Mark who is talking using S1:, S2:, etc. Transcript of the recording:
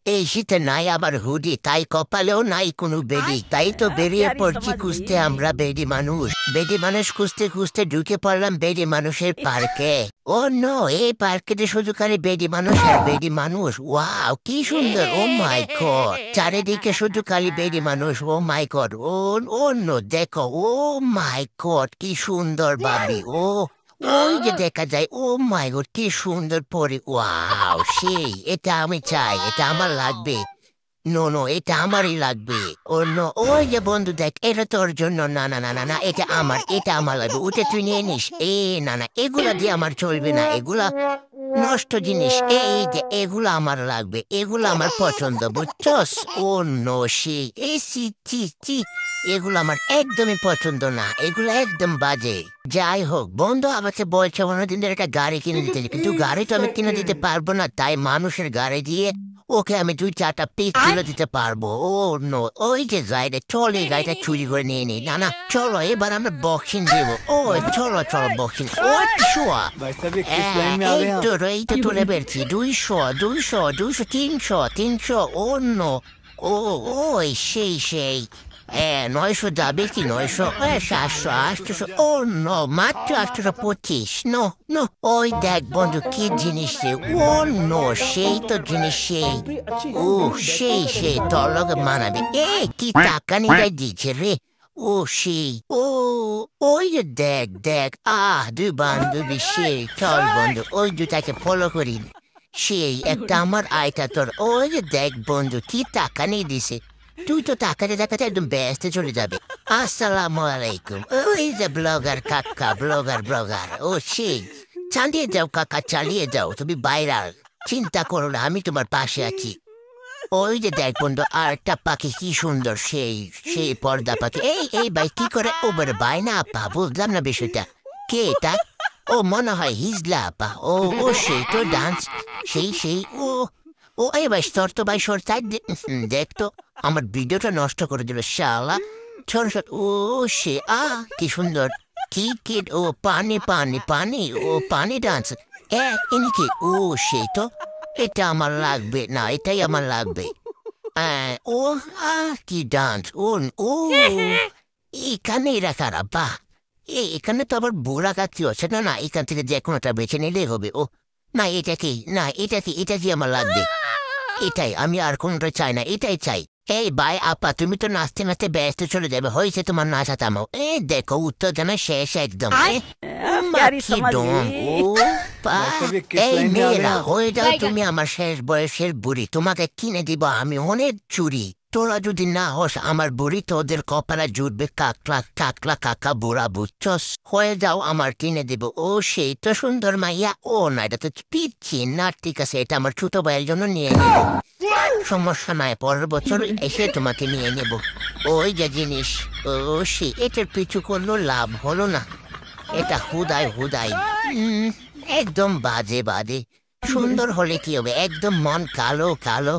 S1: এই শীতে নাই আবার হুডি, তাই কপালেও নাই কোনো বেডি, তাই তো বেরিয়ে পড়ছি খুঁজতে আমরা বেডি মানুষ। বেডি মানুষ খুঁজতে খুঁজতে ঢুকে পড়লাম বেডি মানুষের পার্কে। ও নো, এই পার্কে শুধু খালি বেডি মানুষ আর বেডি মানুষ। ওয়াও কি সুন্দর, ও মাই গড, চারিদিকে শুধু খালি বেডি মানুষ। ও মাই গড, ও নো দেখো, ও মাই গড কি সুন্দর বাবি। ওই যে দেখা যায়, ও মাই গড কি সুন্দর পরি। ওয়াও সেই, এটা আমি চাই, এটা আমার লাগবে। নো নো, এটা আমারই লাগবে। ও নো, ওই যে বন্ধু দেখ, এটা তোর জন্য। না না না না না, এটা আমার, এটা আমার লাগবে। ওটা তুই নিয়ে নিস। না না, এগুলা দিয়ে আমার চলবে না, এগুলা নষ্ট জিনিস। এই যে এগুলা আমার লাগবে, এগুলা আমার পছন্দ, বুঝছস? ও নো সেই, এগুলো আমার একদমই পছন্দ না, এগুলো একদম বাজে। যাই হোক, বন্ধু আমাকে বলছে অন্যদিন একটা গাড়ি কিনে দিতে, কিন্তু গাড়ি তো আমি কিনে দিতে পারবো না, তাই মানুষের গাড়ি দিয়ে ওকে আমি 2-4টা পিক তুলে দিতে পারবো। ও নো, ওই যে গাড়িটা, চল এই গাড়িটা চুরি করে নিয়ে নি। না না, চলো এবার আমরা বক্সিং দেবো। চলো চলো বক্সিং। এই তো তুলে বেরছি। 200, 300। ও নো, ওই সেই 900 যাবে কি? 900, 700, 800। ও নো, মাত্র 825। নো, ওই দেখ বন্ধু কি জিনিস রে। ও নো, সেই তো জিনিস, সেই তোর লগে মানাবে। কি টাকা নিয়ে দিচ্ছে রে। সেই, ওই যে দেখ, দুই বান্ধবী সেই। চল বন্ধু, ওই দুটাকে ফলো করি। সেই একটা আমার আয়টা তোর। ওই যে দেখ বন্ধু কি টাকা নিয়ে দিছে। তুই তো টাকাতে দেখাতে একদম ব্যস্ত চলে যাবে। আসসালামু আলাইকুম। ওই যে ব্লগার কাকা, ব্লগার। সেই, চালিয়ে যাও কাকা, চালিয়ে যাও, তুমি ভাইরাল। চিন্তা করো না, আমি তোমার পাশে আছি। ওই যে দেখ বন্ধু, আর একটা পাখি কি সুন্দর, সেই পর্দা পাখি। এই ভাই কি করে? ও বড় ভাই না আপা, বুঝলাম না বিষয়টা। কে এটা? ও মনে হয় হিজলা আপা। ও সেই তো ডান্স, সেই। এই ভাই সর তো ভাই, সর। দেখতো আমার ভিডিওটা নষ্ট করে দিল শালা। ছোট। সে কি সুন্দর, কি ও পানি। ও পানি ডান্স। ইনি কি? সেই তো, এটা আমার লাগবে না, এটাই আমার লাগবে। ও কি ডান্স। ও এখানে রাখা বাহ। এখানে তো আবার বুড়া কাচ্ছি আছে। না, এখান থেকে যে কোনোটা বেছে নিলেই হবে। না, এটা কি আমার লাগবে। এটাই, আমি আর কোনটা চাই না, এটাই চাই। এই ভাই আপা, তুমি তো নাচতে নাচতে ব্যস্ত চলে যাবে, হয়েছে তোমার নাচা থামাও। দেখো উত্তর জানা শেষ একদম। এই মেয়েরা হয়ে যাও তুমি আমার শেষ বয়সের বুড়ি, তোমাকে কিনে দিব আমি অনেক চুরি। তোরা যদি না হস আমার বুড়ি, তোদের কপালে জুটবে কাকলা কাকা বুড়া, বুঝছস? হয়ে যাও আমার, কিনে দিব। সেই তো সুন্দর মাইয়া। না, এটা তো পিচ্ছি না। ঠিক আছে, এটা আমার ছোট ভাইয়ের জন্য নিয়ে নেব, সমস্যা নাই, পরের বছর এসে তোমাকে নিয়ে নেব। ওই যে জিনিস, সেই এটার পিছু করলো, লাভ হলো না। এটা হুদাই একদম বাজে। সুন্দর হলে কি হবে, একদম মন কালো।